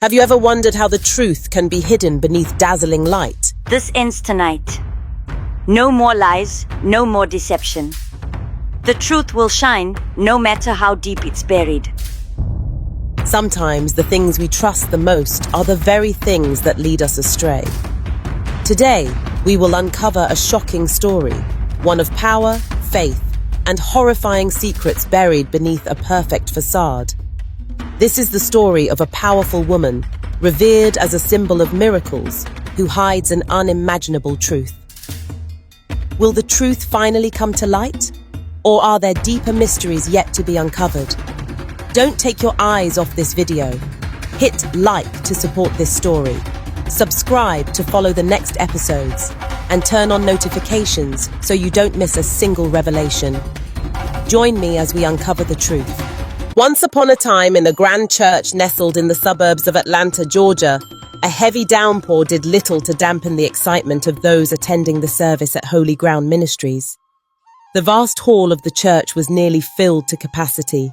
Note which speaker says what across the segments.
Speaker 1: Have you ever wondered how the truth can be hidden beneath dazzling light?
Speaker 2: This ends tonight. No more lies, no more deception. The truth will shine, no matter how deep it's buried.
Speaker 1: Sometimes the things we trust the most are the very things that lead us astray. Today, we will uncover a shocking story, one of power, faith, and horrifying secrets buried beneath a perfect facade. This is the story of a powerful woman, revered as a symbol of miracles, who hides an unimaginable truth. Will the truth finally come to light? Or are there deeper mysteries yet to be uncovered? Don't take your eyes off this video. Hit like to support this story. Subscribe to follow the next episodes, and turn on notifications so you don't miss a single revelation. Join me as we uncover the truth. Once upon a time, in a grand church nestled in the suburbs of Atlanta, Georgia, a heavy downpour did little to dampen the excitement of those attending the service at Holy Ground Ministries. The vast hall of the church was nearly filled to capacity.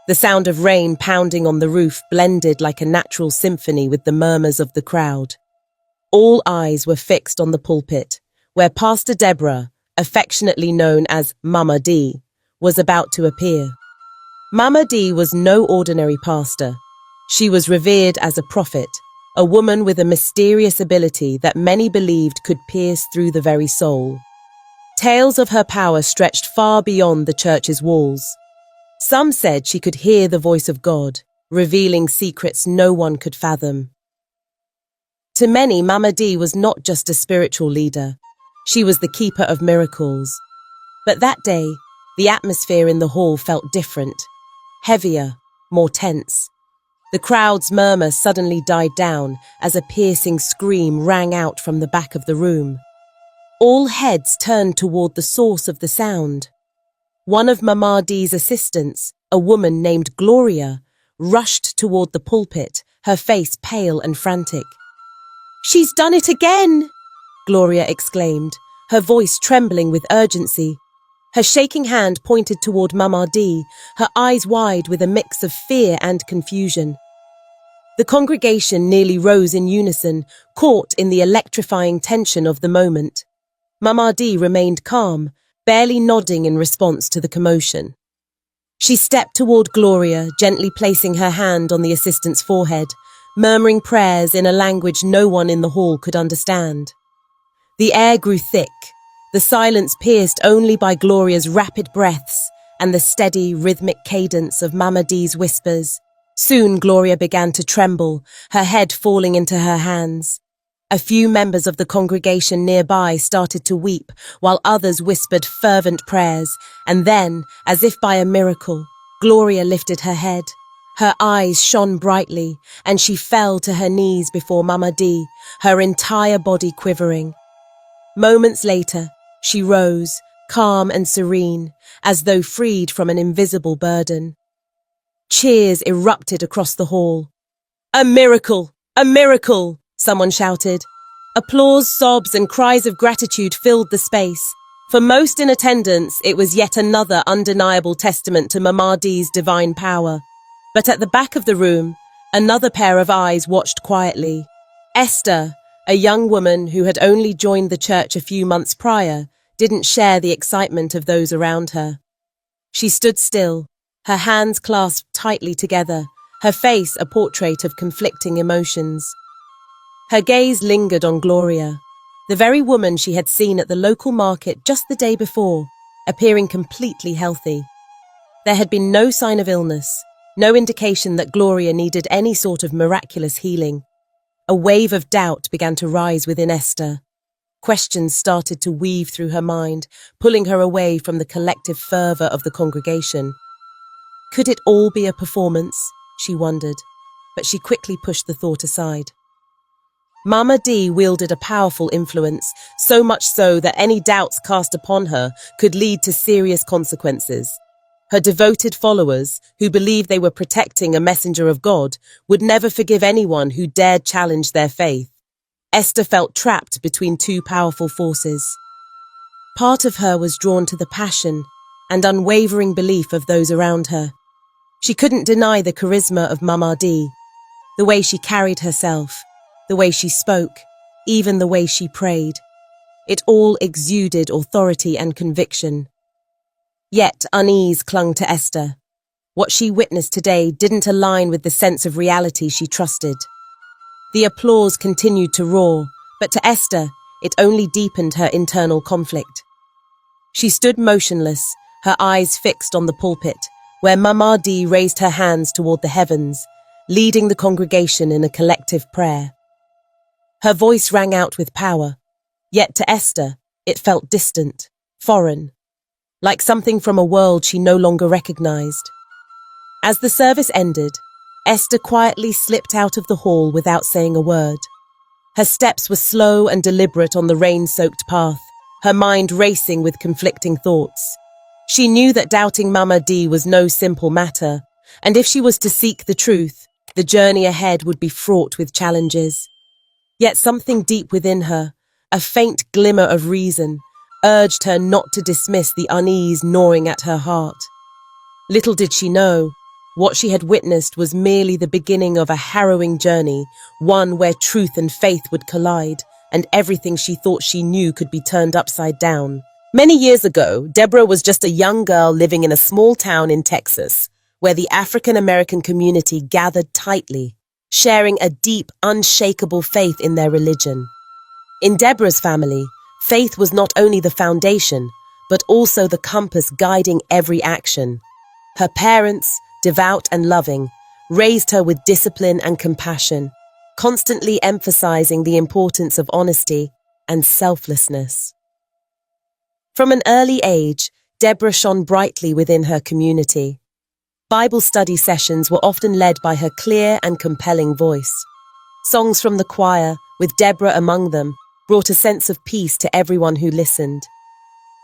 Speaker 1: The sound of rain pounding on the roof blended like a natural symphony with the murmurs of the crowd. All eyes were fixed on the pulpit, where Pastor Deborah, affectionately known as Mama D, was about to appear. Mama D was no ordinary pastor. She was revered as a prophet, a woman with a mysterious ability that many believed could pierce through the very soul. Tales of her power stretched far beyond the church's walls. Some said she could hear the voice of God, revealing secrets no one could fathom. To many, Mama D was not just a spiritual leader. She was the keeper of miracles. But that day, the atmosphere in the hall felt different. Heavier, more tense. The crowd's murmur suddenly died down as a piercing scream rang out from the back of the room. All heads turned toward the source of the sound. One of Mama D's assistants, a woman named Gloria, rushed toward the pulpit, her face pale and frantic. "She's done it again!" Gloria exclaimed, her voice trembling with urgency. Her shaking hand pointed toward Mama D, her eyes wide with a mix of fear and confusion. The congregation nearly rose in unison, caught in the electrifying tension of the moment. Mama D remained calm, barely nodding in response to the commotion. She stepped toward Gloria, gently placing her hand on the assistant's forehead, murmuring prayers in a language no one in the hall could understand. The air grew thick, the silence pierced only by Gloria's rapid breaths and the steady, rhythmic cadence of Mama D's whispers. Soon Gloria began to tremble, her head falling into her hands. A few members of the congregation nearby started to weep, while others whispered fervent prayers, and then, as if by a miracle, Gloria lifted her head. Her eyes shone brightly, and she fell to her knees before Mama D, her entire body quivering. Moments later, she rose, calm and serene, as though freed from an invisible burden. Cheers erupted across the hall. "A miracle! A miracle!" someone shouted. Applause, sobs, and cries of gratitude filled the space. For most in attendance, it was yet another undeniable testament to Mama D's divine power. But at the back of the room, another pair of eyes watched quietly. Esther, a young woman who had only joined the church a few months prior, didn't share the excitement of those around her. She stood still, her hands clasped tightly together, her face a portrait of conflicting emotions. Her gaze lingered on Gloria, the very woman she had seen at the local market just the day before, appearing completely healthy. There had been no sign of illness, no indication that Gloria needed any sort of miraculous healing. A wave of doubt began to rise within Esther. Questions started to weave through her mind, pulling her away from the collective fervour of the congregation. Could it all be a performance? She wondered, but she quickly pushed the thought aside. Mama D wielded a powerful influence, so much so that any doubts cast upon her could lead to serious consequences. Her devoted followers, who believed they were protecting a messenger of God, would never forgive anyone who dared challenge their faith. Esther felt trapped between two powerful forces. Part of her was drawn to the passion and unwavering belief of those around her. She couldn't deny the charisma of Mama D. The way she carried herself, the way she spoke, even the way she prayed. It all exuded authority and conviction. Yet unease clung to Esther. What she witnessed today didn't align with the sense of reality she trusted. The applause continued to roar, but to Esther, it only deepened her internal conflict. She stood motionless, her eyes fixed on the pulpit, where mermaid-like raised her hands toward the heavens, leading the congregation in a collective prayer. Her voice rang out with power, yet to Esther, it felt distant, foreign, like something from a world she no longer recognized. As the service ended, Esther quietly slipped out of the hall without saying a word. Her steps were slow and deliberate on the rain-soaked path, her mind racing with conflicting thoughts. She knew that doubting mermaid-like was no simple matter, and if she was to seek the truth, the journey ahead would be fraught with challenges. Yet something deep within her, a faint glimmer of reason, urged her not to dismiss the unease gnawing at her heart. Little did she know, what she had witnessed was merely the beginning of a harrowing journey, one where truth and faith would collide, and everything she thought she knew could be turned upside down. Many years ago, Deborah was just a young girl living in a small town in Texas, where the African-American community gathered tightly, sharing a deep, unshakable faith in their religion. In Deborah's family, faith was not only the foundation, but also the compass guiding every action. Her parents, devout and loving, raised her with discipline and compassion, constantly emphasizing the importance of honesty and selflessness. From an early age, Deborah shone brightly within her community. Bible study sessions were often led by her clear and compelling voice. Songs from the choir, with Deborah among them, brought a sense of peace to everyone who listened.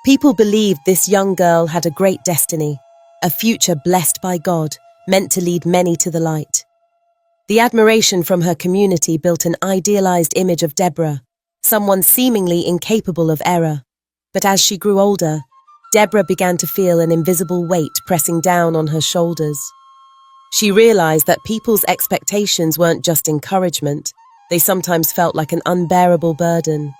Speaker 1: People believed this young girl had a great destiny, a future blessed by God, meant to lead many to the light. The admiration from her community built an idealized image of Deborah, someone seemingly incapable of error. But as she grew older, Deborah began to feel an invisible weight pressing down on her shoulders. She realized that people's expectations weren't just encouragement, they sometimes felt like an unbearable burden.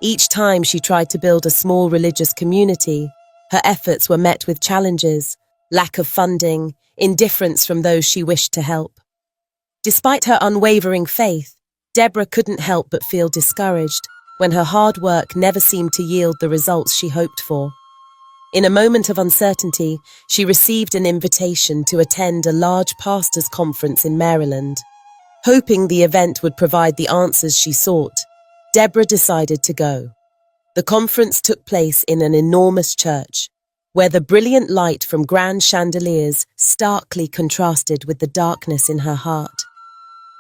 Speaker 1: Each time she tried to build a small religious community, her efforts were met with challenges, lack of funding, indifference from those she wished to help. Despite her unwavering faith, Deborah couldn't help but feel discouraged when her hard work never seemed to yield the results she hoped for. In a moment of uncertainty, she received an invitation to attend a large pastors' conference in Maryland. Hoping the event would provide the answers she sought, Deborah decided to go. The conference took place in an enormous church, where the brilliant light from grand chandeliers starkly contrasted with the darkness in her heart.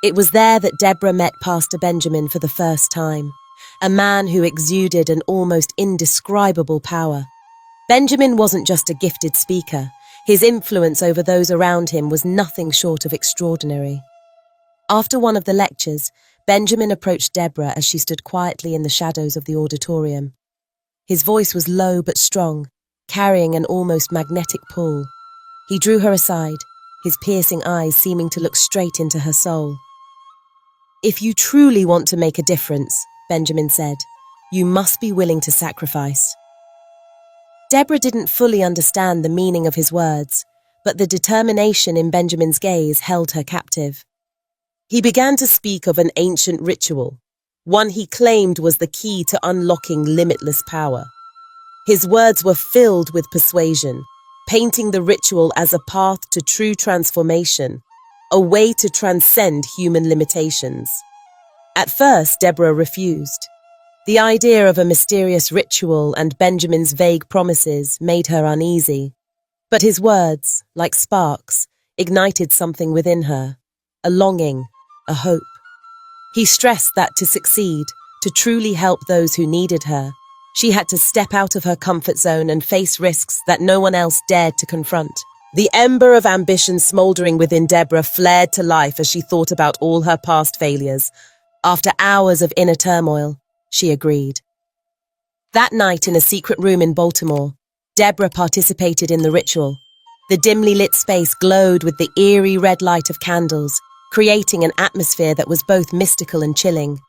Speaker 1: It was there that Deborah met Pastor Benjamin for the first time, a man who exuded an almost indescribable power. Benjamin wasn't just a gifted speaker. His influence over those around him was nothing short of extraordinary. After one of the lectures, Benjamin approached Deborah as she stood quietly in the shadows of the auditorium. His voice was low but strong, carrying an almost magnetic pull. He drew her aside, his piercing eyes seeming to look straight into her soul. "If you truly want to make a difference," Benjamin said, "you must be willing to sacrifice." Deborah didn't fully understand the meaning of his words, but the determination in Benjamin's gaze held her captive. He began to speak of an ancient ritual, one he claimed was the key to unlocking limitless power. His words were filled with persuasion, painting the ritual as a path to true transformation, a way to transcend human limitations. At first, Deborah refused. The idea of a mysterious ritual and Benjamin's vague promises made her uneasy. But his words, like sparks, ignited something within her, a longing, a hope. He stressed that to succeed, to truly help those who needed her, she had to step out of her comfort zone and face risks that no one else dared to confront. The ember of ambition smoldering within Deborah flared to life as she thought about all her past failures. After hours of inner turmoil, she agreed. That night in a secret room in Baltimore, Deborah participated in the ritual. The dimly lit space glowed with the eerie red light of candles, creating an atmosphere that was both mystical and chilling.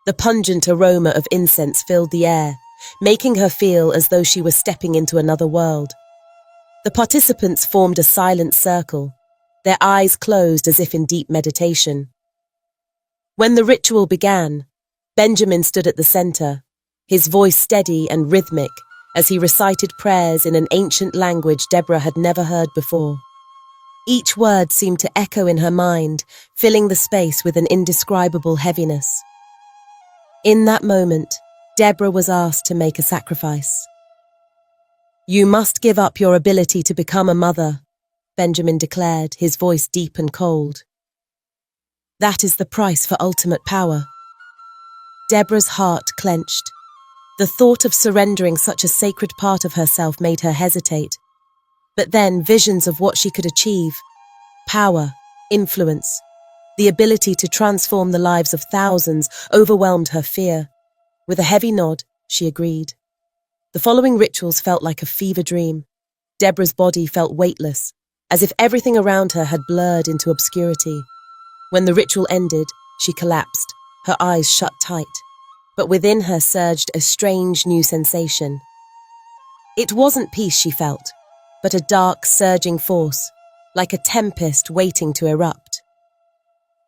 Speaker 1: The pungent aroma of incense filled the air, making her feel as though she was stepping into another world. The participants formed a silent circle, their eyes closed as if in deep meditation. When the ritual began, Benjamin stood at the center, his voice steady and rhythmic as he recited prayers in an ancient language Deborah had never heard before. Each word seemed to echo in her mind, filling the space with an indescribable heaviness. In that moment, Deborah was asked to make a sacrifice. "You must give up your ability to become a mother," Benjamin declared, his voice deep and cold. "That is the price for ultimate power." Deborah's heart clenched. The thought of surrendering such a sacred part of herself made her hesitate. But then visions of what she could achieve, power, influence, the ability to transform the lives of thousands, overwhelmed her fear. With a heavy nod, she agreed. The following rituals felt like a fever dream. Deborah's body felt weightless, as if everything around her had blurred into obscurity. When the ritual ended, she collapsed, her eyes shut tight. But within her surged a strange new sensation. It wasn't peace she felt, but a dark, surging force, like a tempest waiting to erupt.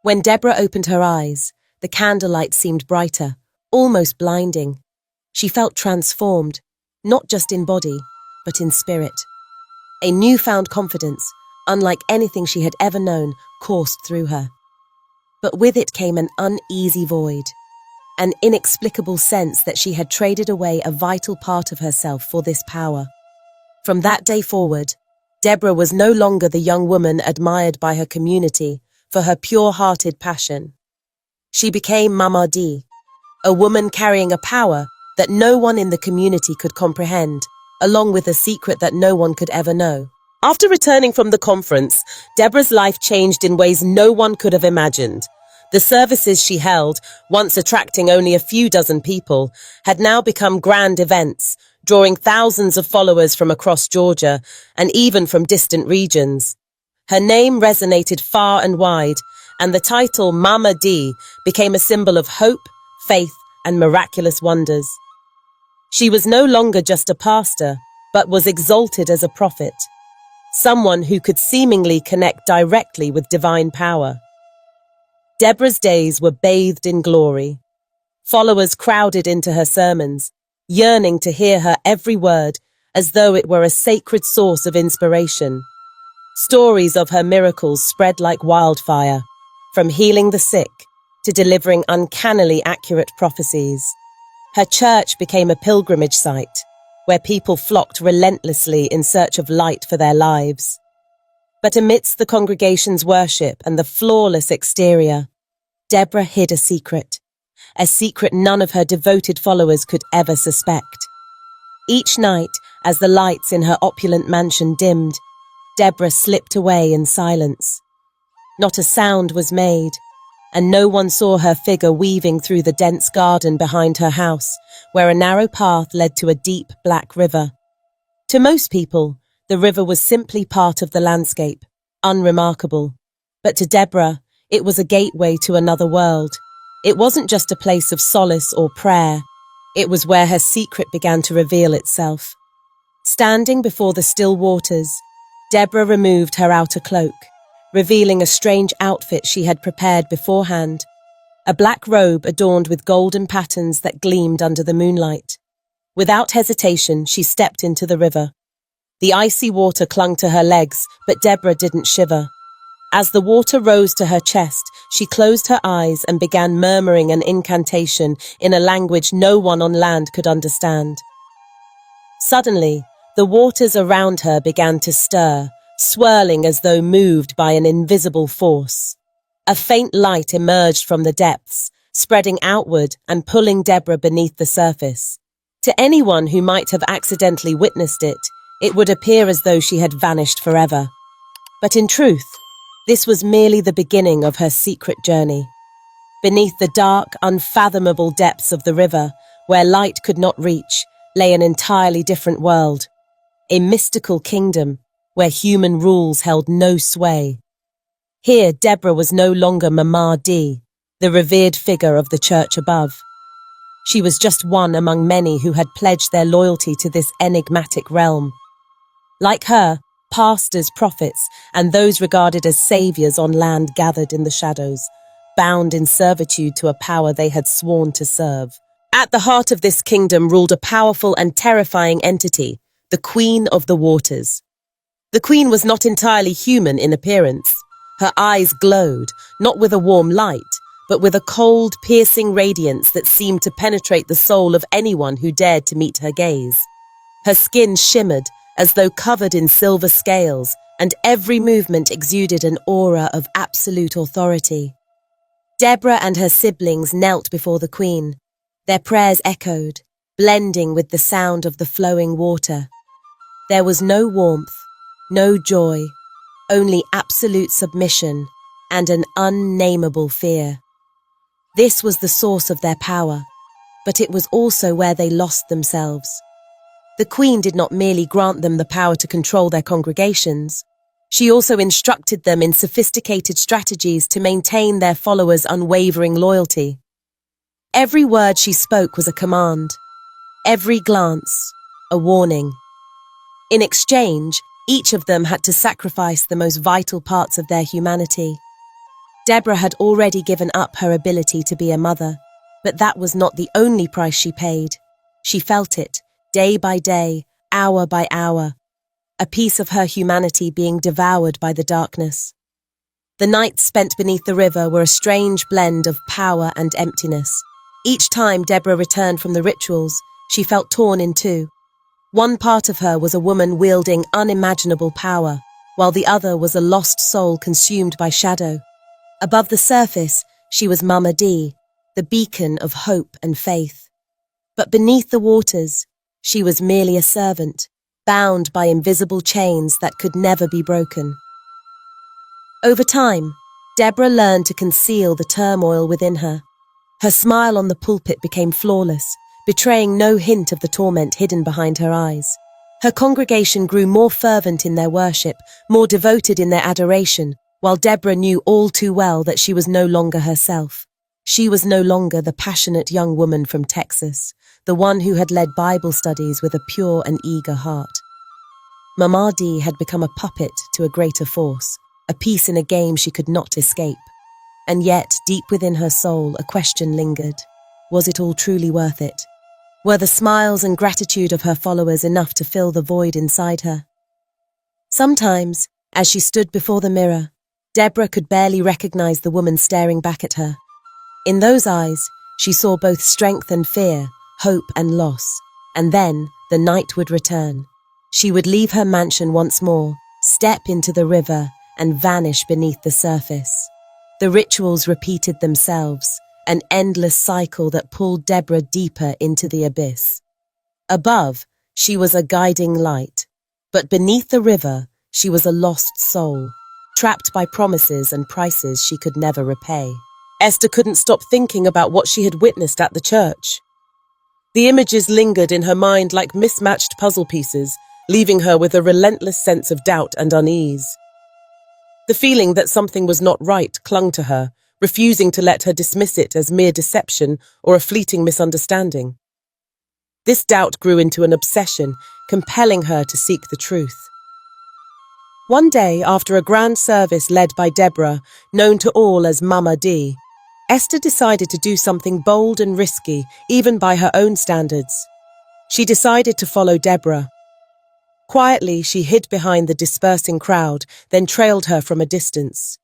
Speaker 1: When Deborah opened her eyes, the candlelight seemed brighter, almost blinding. She felt transformed, not just in body, but in spirit. A newfound confidence, unlike anything she had ever known, coursed through her. But with it came an uneasy void, an inexplicable sense that she had traded away a vital part of herself for this power. From that day forward, Deborah was no longer the young woman admired by her community for her pure-hearted passion. She became Mama D, a woman carrying a power that no one in the community could comprehend, along with a secret that no one could ever know. After returning from the conference, Deborah's life changed in ways no one could have imagined. The services she held, once attracting only a few dozen people, had now become grand events, drawing thousands of followers from across Georgia and even from distant regions. Her name resonated far and wide, and the title Mama D became a symbol of hope, faith, and miraculous wonders. She was no longer just a pastor, but was exalted as a prophet, someone who could seemingly connect directly with divine power. Deborah's days were bathed in glory. Followers crowded into her sermons, yearning to hear her every word as though it were a sacred source of inspiration. Stories of her miracles spread like wildfire, from healing the sick to delivering uncannily accurate prophecies. Her church became a pilgrimage site, where people flocked relentlessly in search of light for their lives. But amidst the congregation's worship and the flawless exterior, Deborah hid a secret none of her devoted followers could ever suspect. Each night, as the lights in her opulent mansion dimmed, Deborah slipped away in silence. Not a sound was made, and no one saw her figure weaving through the dense garden behind her house, where a narrow path led to a deep black river. To most people, the river was simply part of the landscape, unremarkable. But to Deborah, it was a gateway to another world. It wasn't just a place of solace or prayer. It was where her secret began to reveal itself. Standing before the still waters, Deborah removed her outer cloak, revealing a strange outfit she had prepared beforehand, a black robe adorned with golden patterns that gleamed under the moonlight. Without hesitation, she stepped into the river. The icy water clung to her legs, but Deborah didn't shiver. As the water rose to her chest, she closed her eyes and began murmuring an incantation in a language no one on land could understand. Suddenly, the waters around her began to stir, swirling as though moved by an invisible force. A faint light emerged from the depths, spreading outward and pulling Deborah beneath the surface. To anyone who might have accidentally witnessed it, it would appear as though she had vanished forever. But in truth, this was merely the beginning of her secret journey. Beneath the dark, unfathomable depths of the river, where light could not reach, lay an entirely different world. A mystical kingdom where human rules held no sway. Here, Deborah was no longer Mama D, the revered figure of the church above. She was just one among many who had pledged their loyalty to this enigmatic realm. Like her, pastors, prophets, and those regarded as saviors on land gathered in the shadows, bound in servitude to a power they had sworn to serve. At the heart of this kingdom ruled a powerful and terrifying entity, the Queen of the Waters. The Queen was not entirely human in appearance. Her eyes glowed, not with a warm light, but with a cold, piercing radiance that seemed to penetrate the soul of anyone who dared to meet her gaze. Her skin shimmered, as though covered in silver scales, and every movement exuded an aura of absolute authority. Deborah and her siblings knelt before the Queen. Their prayers echoed, blending with the sound of the flowing water. There was no warmth, no joy, only absolute submission and an unnameable fear. This was the source of their power, but it was also where they lost themselves. The Queen did not merely grant them the power to control their congregations. She also instructed them in sophisticated strategies to maintain their followers' unwavering loyalty. Every word she spoke was a command, every glance a warning. In exchange, each of them had to sacrifice the most vital parts of their humanity. Deborah had already given up her ability to be a mother, but that was not the only price she paid. She felt it, day by day, hour by hour, a piece of her humanity being devoured by the darkness. The nights spent beneath the river were a strange blend of power and emptiness. Each time Deborah returned from the rituals, she felt torn in two. One part of her was a woman wielding unimaginable power, while the other was a lost soul consumed by shadow. Above the surface, she was Mama D, the beacon of hope and faith. But beneath the waters, she was merely a servant, bound by invisible chains that could never be broken. Over time, Deborah learned to conceal the turmoil within her. Her smile on the pulpit became flawless, betraying no hint of the torment hidden behind her eyes. Her congregation grew more fervent in their worship, more devoted in their adoration, while Deborah knew all too well that she was no longer herself. She was no longer the passionate young woman from Texas, the one who had led Bible studies with a pure and eager heart. Mama D had become a puppet to a greater force, a piece in a game she could not escape. And yet, deep within her soul, a question lingered. Was it all truly worth it? Were the smiles and gratitude of her followers enough to fill the void inside her? Sometimes, as she stood before the mirror, Deborah could barely recognize the woman staring back at her. In those eyes, she saw both strength and fear, hope and loss. And then, the night would return. She would leave her mansion once more, step into the river, and vanish beneath the surface. The rituals repeated themselves, an endless cycle that pulled Deborah deeper into the abyss. Above, she was a guiding light, but beneath the river, she was a lost soul, trapped by promises and prices she could never repay. Esther couldn't stop thinking about what she had witnessed at the church. The images lingered in her mind like mismatched puzzle pieces, leaving her with a relentless sense of doubt and unease. The feeling that something was not right clung to her, refusing to let her dismiss it as mere deception or a fleeting misunderstanding. This doubt grew into an obsession, compelling her to seek the truth. One day, after a grand service led by Deborah, known to all as Mama D, Esther decided to do something bold and risky, even by her own standards. She decided to follow Deborah. Quietly, she hid behind the dispersing crowd, then trailed her from a distance.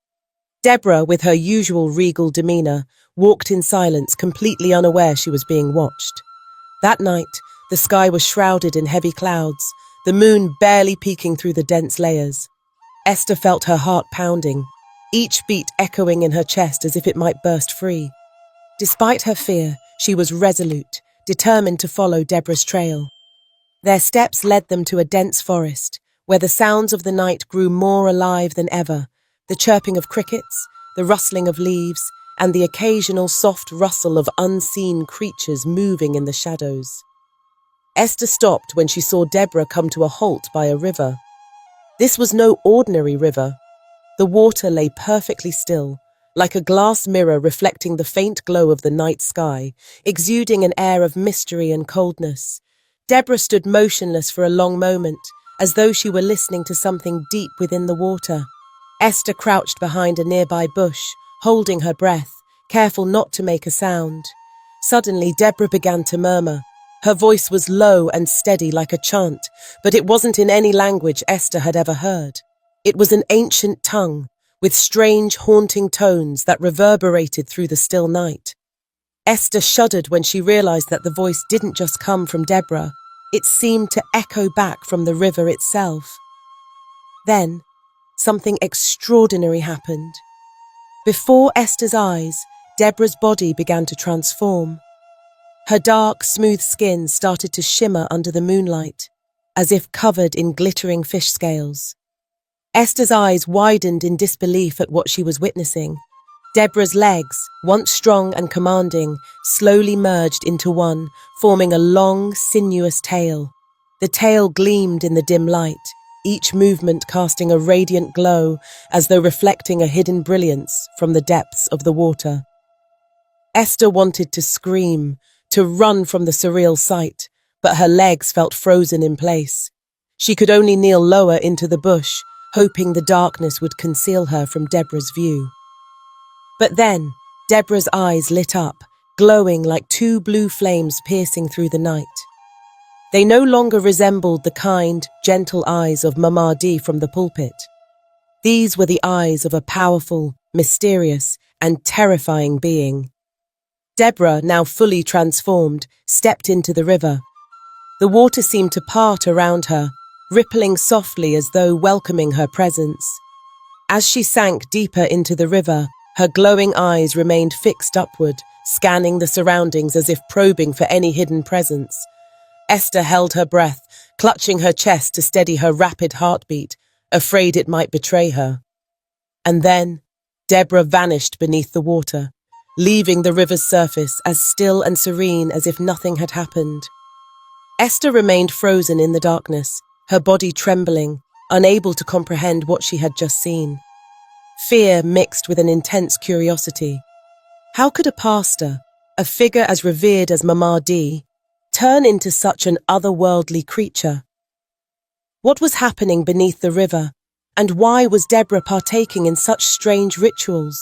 Speaker 1: Deborah, with her usual regal demeanor, walked in silence, completely unaware she was being watched. That night, the sky was shrouded in heavy clouds, the moon barely peeking through the dense layers. Esther felt her heart pounding, each beat echoing in her chest as if it might burst free. Despite her fear, she was resolute, determined to follow Deborah's trail. Their steps led them to a dense forest, where the sounds of the night grew more alive than ever, the chirping of crickets, the rustling of leaves, and the occasional soft rustle of unseen creatures moving in the shadows. Esther stopped when she saw Deborah come to a halt by a river. This was no ordinary river. The water lay perfectly still, like a glass mirror reflecting the faint glow of the night sky, exuding an air of mystery and coldness. Deborah stood motionless for a long moment, as though she were listening to something deep within the water. Esther crouched behind a nearby bush, holding her breath, careful not to make a sound. Suddenly, Deborah began to murmur. Her voice was low and steady like a chant, but it wasn't in any language Esther had ever heard. It was an ancient tongue, with strange, haunting tones that reverberated through the still night. Esther shuddered when she realized that the voice didn't just come from Deborah. It seemed to echo back from the river itself. Then, something extraordinary happened. Before Esther's eyes, Deborah's body began to transform. Her dark, smooth skin started to shimmer under the moonlight, as if covered in glittering fish scales. Esther's eyes widened in disbelief at what she was witnessing. Deborah's legs, once strong and commanding, slowly merged into one, forming a long, sinuous tail. The tail gleamed in the dim light, each movement casting a radiant glow as though reflecting a hidden brilliance from the depths of the water. Esther wanted to scream, to run from the surreal sight, but her legs felt frozen in place. She could only kneel lower into the bush, hoping the darkness would conceal her from Deborah's view. But then, Deborah's eyes lit up, glowing like two blue flames piercing through the night. They no longer resembled the kind, gentle eyes of Mama D from the pulpit. These were the eyes of a powerful, mysterious, and terrifying being. Deborah, now fully transformed, stepped into the river. The water seemed to part around her, rippling softly as though welcoming her presence. As she sank deeper into the river, her glowing eyes remained fixed upward, scanning the surroundings as if probing for any hidden presence. Esther held her breath, clutching her chest to steady her rapid heartbeat, afraid it might betray her. And then, Deborah vanished beneath the water, leaving the river's surface as still and serene as if nothing had happened. Esther remained frozen in the darkness, her body trembling, unable to comprehend what she had just seen. Fear mixed with an intense curiosity. How could a pastor, a figure as revered as Mama D, turn into such an otherworldly creature? What was happening beneath the river, and why was Deborah partaking in such strange rituals?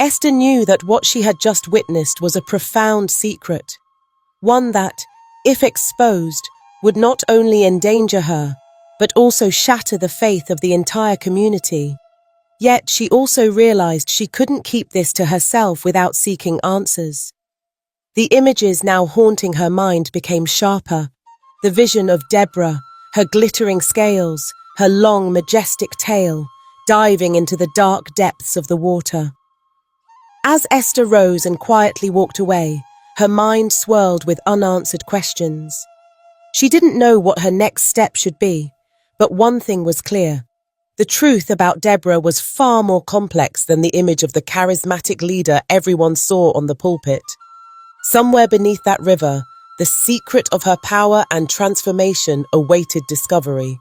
Speaker 1: Esther knew that what she had just witnessed was a profound secret, one that, if exposed, would not only endanger her, but also shatter the faith of the entire community. Yet she also realized she couldn't keep this to herself without seeking answers. The images now haunting her mind became sharper. The vision of Deborah, her glittering scales, her long, majestic tail, diving into the dark depths of the water. As Esther rose and quietly walked away, her mind swirled with unanswered questions. She didn't know what her next step should be, but one thing was clear. The truth about Deborah was far more complex than the image of the charismatic leader everyone saw on the pulpit. Somewhere beneath that river, the secret of her power and transformation awaited discovery.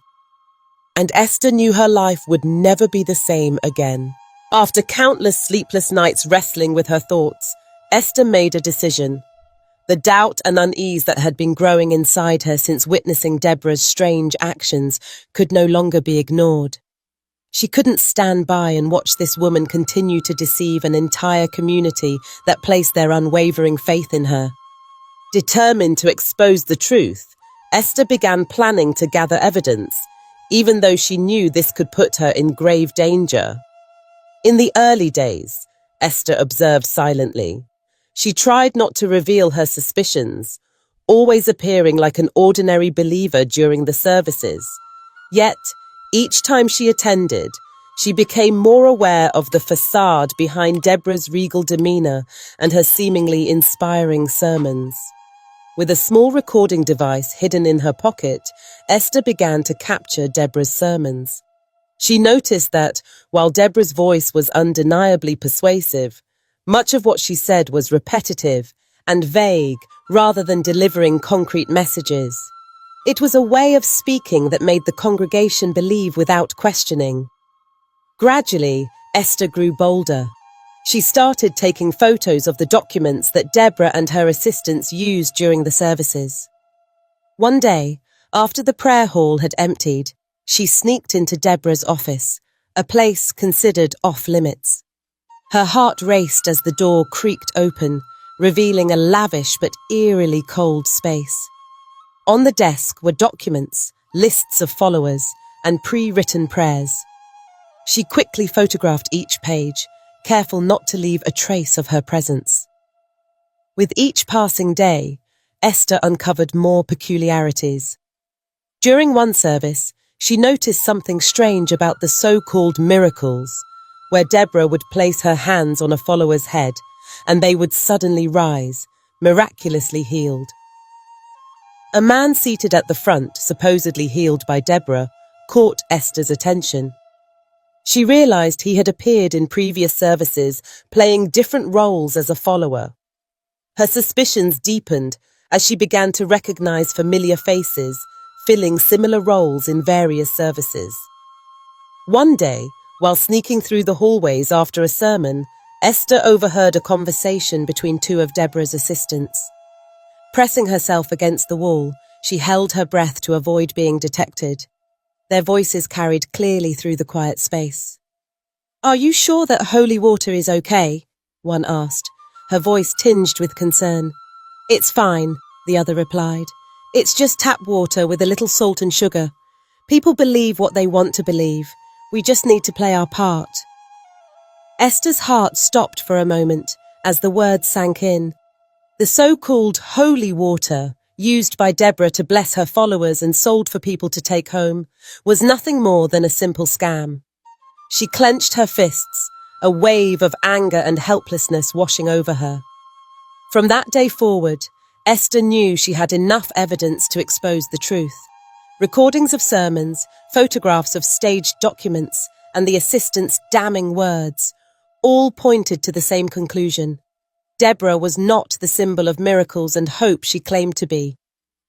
Speaker 1: And Esther knew her life would never be the same again. After countless sleepless nights wrestling with her thoughts, Esther made a decision. The doubt and unease that had been growing inside her since witnessing Deborah's strange actions could no longer be ignored. She couldn't stand by and watch this woman continue to deceive an entire community that placed their unwavering faith in her. Determined to expose the truth, Esther began planning to gather evidence, even though she knew this could put her in grave danger. In the early days, Esther observed silently. She tried not to reveal her suspicions, always appearing like an ordinary believer during the services. Yet, each time she attended, she became more aware of the facade behind Deborah's regal demeanor and her seemingly inspiring sermons. With a small recording device hidden in her pocket, Esther began to capture Deborah's sermons. She noticed that, while Deborah's voice was undeniably persuasive, much of what she said was repetitive and vague rather than delivering concrete messages. It was a way of speaking that made the congregation believe without questioning. Gradually, Esther grew bolder. She started taking photos of the documents that Deborah and her assistants used during the services. One day, after the prayer hall had emptied, she sneaked into Deborah's office, a place considered off-limits. Her heart raced as the door creaked open, revealing a lavish but eerily cold space. On the desk were documents, lists of followers, and pre-written prayers. She quickly photographed each page, careful not to leave a trace of her presence. With each passing day, Esther uncovered more peculiarities. During one service, she noticed something strange about the so-called miracles, where Deborah would place her hands on a follower's head and they would suddenly rise, miraculously healed. A man seated at the front, supposedly healed by Deborah, caught Esther's attention. She realized he had appeared in previous services, playing different roles as a follower. Her suspicions deepened as she began to recognize familiar faces, filling similar roles in various services. One day, while sneaking through the hallways after a sermon, Esther overheard a conversation between two of Deborah's assistants. Pressing herself against the wall, she held her breath to avoid being detected. Their voices carried clearly through the quiet space. "Are you sure that holy water is okay?" one asked, her voice tinged with concern. "It's fine," the other replied. "It's just tap water with a little salt and sugar. People believe what they want to believe. We just need to play our part." Esther's heart stopped for a moment as the words sank in. The so-called holy water, used by Deborah to bless her followers and sold for people to take home, was nothing more than a simple scam. She clenched her fists, a wave of anger and helplessness washing over her. From that day forward, Esther knew she had enough evidence to expose the truth. Recordings of sermons, photographs of staged documents, and the assistant's damning words all pointed to the same conclusion. Deborah was not the symbol of miracles and hope she claimed to be.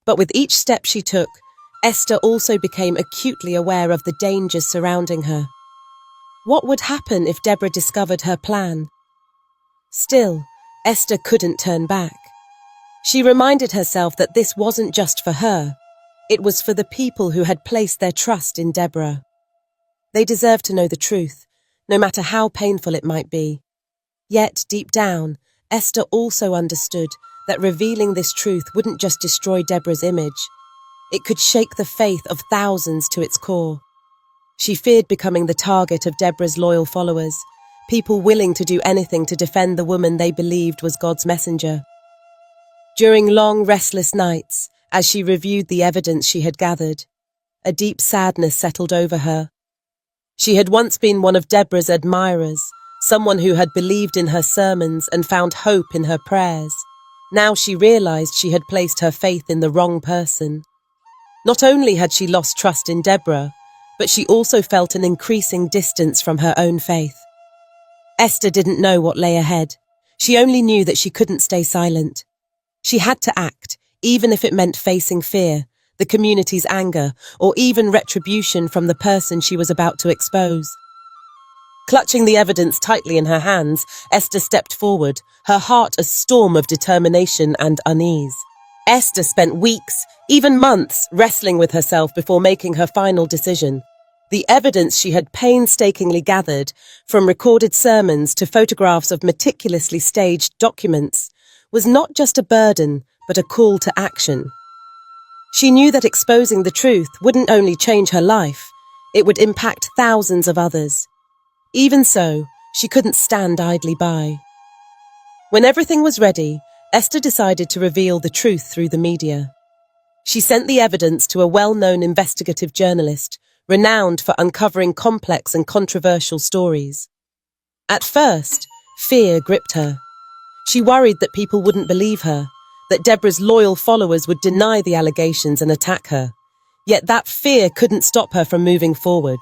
Speaker 1: But with each step she took, Esther also became acutely aware of the dangers surrounding her. What would happen if Deborah discovered her plan? Still, Esther couldn't turn back. She reminded herself that this wasn't just for her. It was for the people who had placed their trust in Deborah. They deserved to know the truth, no matter how painful it might be. Yet, deep down, Esther also understood that revealing this truth wouldn't just destroy Deborah's image. It could shake the faith of thousands to its core. She feared becoming the target of Deborah's loyal followers, people willing to do anything to defend the woman they believed was God's messenger. During long, restless nights, as she reviewed the evidence she had gathered, a deep sadness settled over her. She had once been one of Deborah's admirers, someone who had believed in her sermons and found hope in her prayers. Now she realized she had placed her faith in the wrong person. Not only had she lost trust in Deborah, but she also felt an increasing distance from her own faith. Esther didn't know what lay ahead. She only knew that she couldn't stay silent. She had to act, even if it meant facing fear, the community's anger, or even retribution from the person she was about to expose. Clutching the evidence tightly in her hands, Esther stepped forward, her heart a storm of determination and unease. Esther spent weeks, even months, wrestling with herself before making her final decision. The evidence she had painstakingly gathered, from recorded sermons to photographs of meticulously staged documents, was not just a burden, but a call to action. She knew that exposing the truth wouldn't only change her life, it would impact thousands of others. Even so, she couldn't stand idly by. When everything was ready, Esther decided to reveal the truth through the media. She sent the evidence to a well-known investigative journalist, renowned for uncovering complex and controversial stories. At first, fear gripped her. She worried that people wouldn't believe her, that Deborah's loyal followers would deny the allegations and attack her. Yet that fear couldn't stop her from moving forward.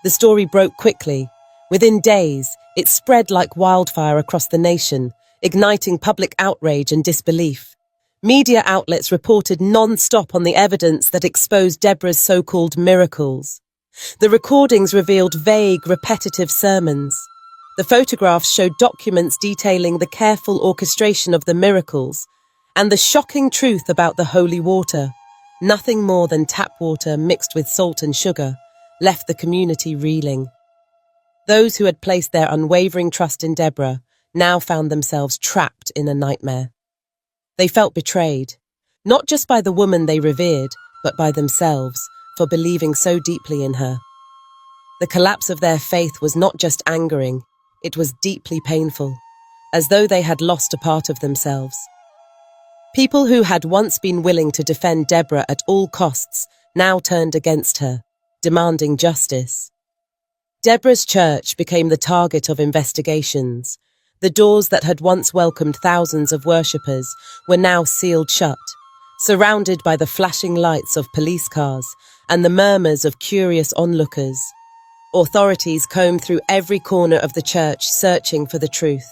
Speaker 1: The story broke quickly. Within days, it spread like wildfire across the nation, igniting public outrage and disbelief. Media outlets reported non-stop on the evidence that exposed Deborah's so-called miracles. The recordings revealed vague, repetitive sermons. The photographs showed documents detailing the careful orchestration of the miracles and the shocking truth about the holy water, nothing more than tap water mixed with salt and sugar, left the community reeling. Those who had placed their unwavering trust in Deborah now found themselves trapped in a nightmare. They felt betrayed, not just by the woman they revered, but by themselves, for believing so deeply in her. The collapse of their faith was not just angering, it was deeply painful, as though they had lost a part of themselves. People who had once been willing to defend Deborah at all costs now turned against her, demanding justice. Deborah's church became the target of investigations. The doors that had once welcomed thousands of worshippers were now sealed shut, surrounded by the flashing lights of police cars and the murmurs of curious onlookers. Authorities combed through every corner of the church searching for the truth.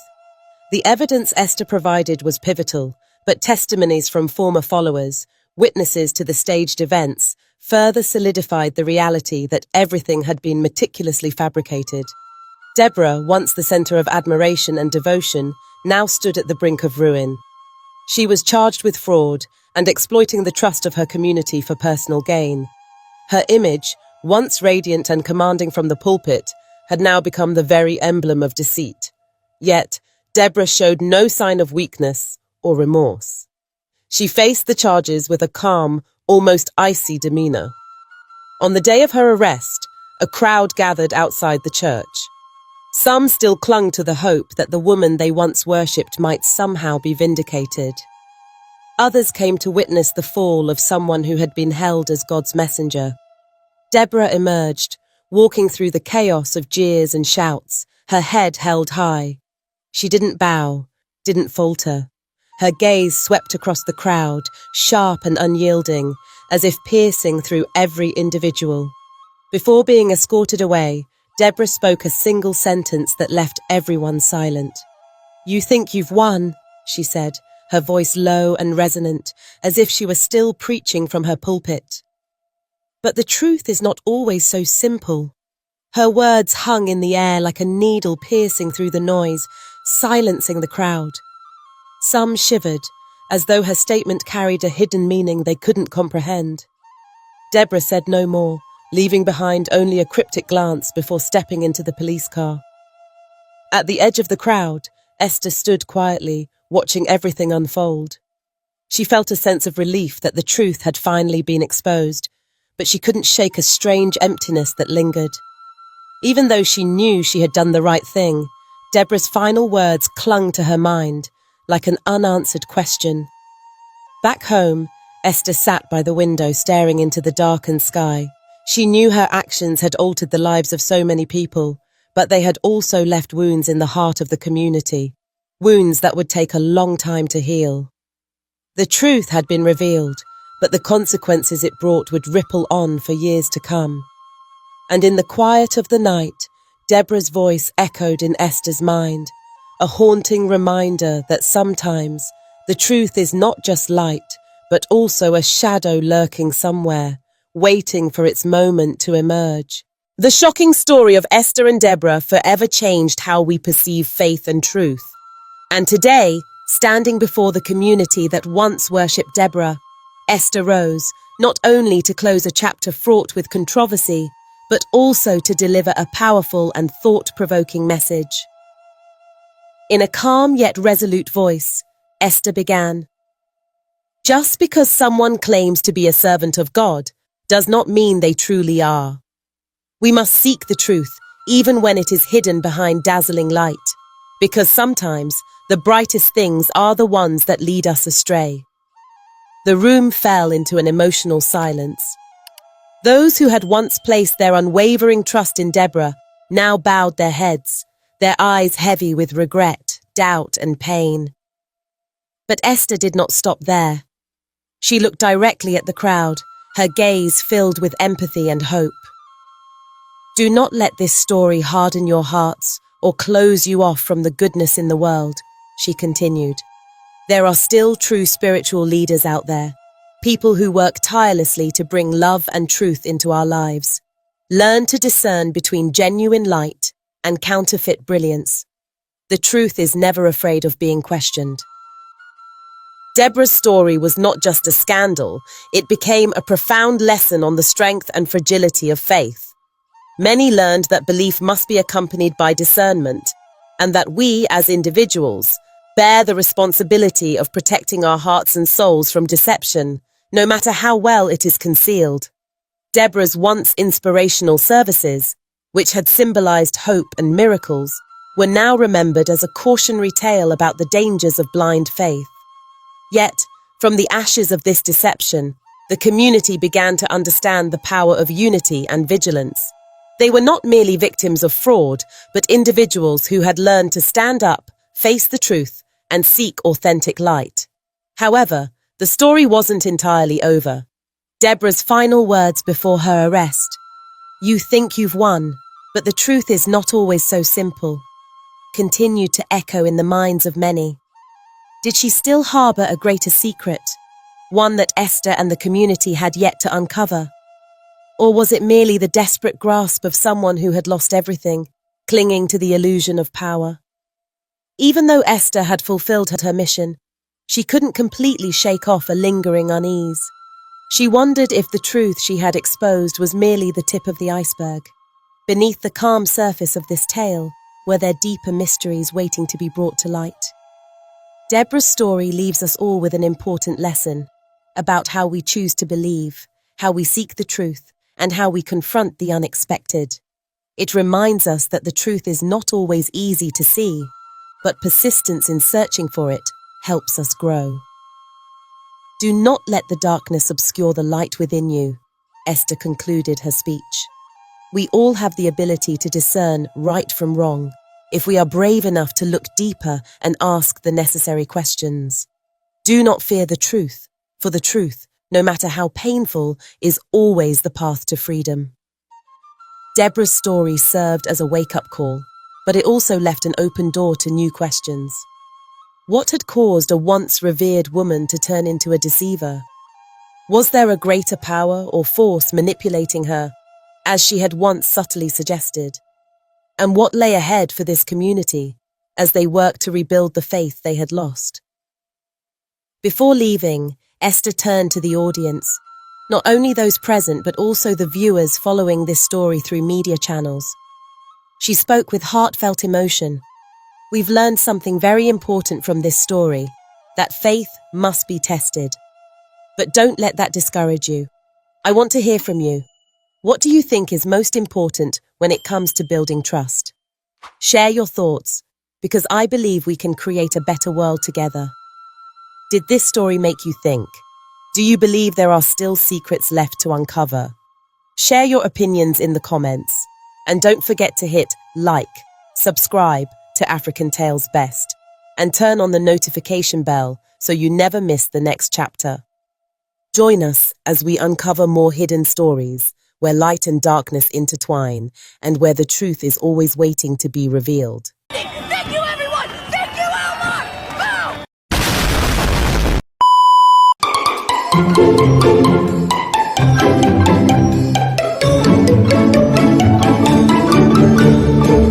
Speaker 1: The evidence Esther provided was pivotal, but testimonies from former followers, witnesses to the staged events, further solidified the reality that everything had been meticulously fabricated. Deborah, once the center of admiration and devotion, now stood at the brink of ruin. She was charged with fraud and exploiting the trust of her community for personal gain. Her image, once radiant and commanding from the pulpit, had now become the very emblem of deceit. Yet, Deborah showed no sign of weakness or remorse. She faced the charges with a calm, almost icy demeanor. On the day of her arrest, a crowd gathered outside the church. Some still clung to the hope that the woman they once worshipped might somehow be vindicated. Others came to witness the fall of someone who had been held as God's messenger. Deborah emerged, walking through the chaos of jeers and shouts, her head held high. She didn't bow, didn't falter. Her gaze swept across the crowd, sharp and unyielding, as if piercing through every individual. Before being escorted away, Deborah spoke a single sentence that left everyone silent. "You think you've won," she said, her voice low and resonant, as if she were still preaching from her pulpit. But the truth is not always so simple. Her words hung in the air like a needle piercing through the noise, silencing the crowd. Some shivered, as though her statement carried a hidden meaning they couldn't comprehend. Deborah said no more, leaving behind only a cryptic glance before stepping into the police car. At the edge of the crowd, Esther stood quietly, watching everything unfold. She felt a sense of relief that the truth had finally been exposed, but she couldn't shake a strange emptiness that lingered. Even though she knew she had done the right thing, Deborah's final words clung to her mind, like an unanswered question. Back home, Esther sat by the window staring into the darkened sky. She knew her actions had altered the lives of so many people, but they had also left wounds in the heart of the community, wounds that would take a long time to heal. The truth had been revealed, but the consequences it brought would ripple on for years to come. And in the quiet of the night, Deborah's voice echoed in Esther's mind, a haunting reminder that sometimes the truth is not just light, but also a shadow lurking somewhere, waiting for its moment to emerge. The shocking story of Esther and Deborah forever changed how we perceive faith and truth. And today, standing before the community that once worshipped Deborah, Esther rose, not only to close a chapter fraught with controversy, but also to deliver a powerful and thought-provoking message. In a calm yet resolute voice, Esther began, "Just because someone claims to be a servant of God does not mean they truly are. We must seek the truth, even when it is hidden behind dazzling light, because sometimes the brightest things are the ones that lead us astray." The room fell into an emotional silence. Those who had once placed their unwavering trust in Deborah now bowed their heads, their eyes heavy with regret, doubt, and pain. But Esther did not stop there. She looked directly at the crowd, her gaze filled with empathy and hope. "Do not let this story harden your hearts or close you off from the goodness in the world," she continued. "There are still true spiritual leaders out there, people who work tirelessly to bring love and truth into our lives. Learn to discern between genuine light and counterfeit brilliance. The truth is never afraid of being questioned. Deborah's story was not just a scandal, it became a profound lesson on the strength and fragility of faith. Many learned that belief must be accompanied by discernment, and that we, as individuals, bear the responsibility of protecting our hearts and souls from deception, no matter how well it is concealed. Deborah's once inspirational services, which had symbolized hope and miracles, were now remembered as a cautionary tale about the dangers of blind faith. Yet, from the ashes of this deception, the community began to understand the power of unity and vigilance. They were not merely victims of fraud, but individuals who had learned to stand up, face the truth, and seek authentic light. However, the story wasn't entirely over. Deborah's final words before her arrest: "You think you've won, but the truth is not always so simple," continued to echo in the minds of many. Did she still harbor a greater secret, one that Esther and the community had yet to uncover? Or was it merely the desperate grasp of someone who had lost everything, clinging to the illusion of power? Even though Esther had fulfilled her mission, she couldn't completely shake off a lingering unease. She wondered if the truth she had exposed was merely the tip of the iceberg. Beneath the calm surface of this tale were there deeper mysteries waiting to be brought to light. Deborah's story leaves us all with an important lesson about how we choose to believe, how we seek the truth, and how we confront the unexpected. It reminds us that the truth is not always easy to see, but persistence in searching for it helps us grow. Do not let the darkness obscure the light within you, Esther concluded her speech. We all have the ability to discern right from wrong, if we are brave enough to look deeper and ask the necessary questions. Do not fear the truth, for the truth, no matter how painful, is always the path to freedom. Deborah's story served as a wake-up call, but it also left an open door to new questions. What had caused a once revered woman to turn into a deceiver? Was there a greater power or force manipulating her, as she had once subtly suggested? And what lay ahead for this community as they worked to rebuild the faith they had lost? Before leaving, Esther turned to the audience, not only those present but also the viewers following this story through media channels. She spoke with heartfelt emotion. We've learned something very important from this story, that faith must be tested. But don't let that discourage you. I want to hear from you. What do you think is most important when it comes to building trust? Share your thoughts, because I believe we can create a better world together. Did this story make you think? Do you believe there are still secrets left to uncover? Share your opinions in the comments. And don't forget to hit like, subscribe to African Tales Best, and turn on the notification bell so you never miss the next chapter. Join us as we uncover more hidden stories, where light and darkness intertwine, and where the truth is always waiting to be revealed.
Speaker 3: Thank you, everyone! Thank you, Elmar! Boom!